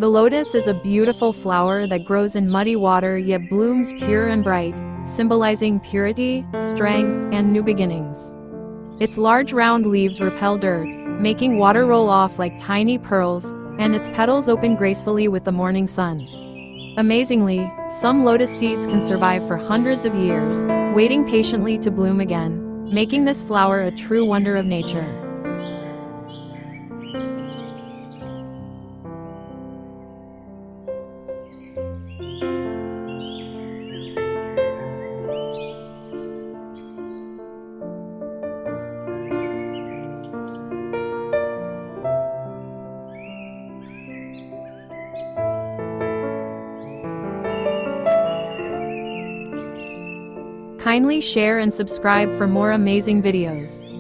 The lotus is a beautiful flower that grows in muddy water yet blooms pure and bright, symbolizing purity, strength, and new beginnings. Its large round leaves repel dirt, making water roll off like tiny pearls, and its petals open gracefully with the morning sun. Amazingly, some lotus seeds can survive for hundreds of years, waiting patiently to bloom again, making this flower a true wonder of nature. Kindly share and subscribe for more amazing videos.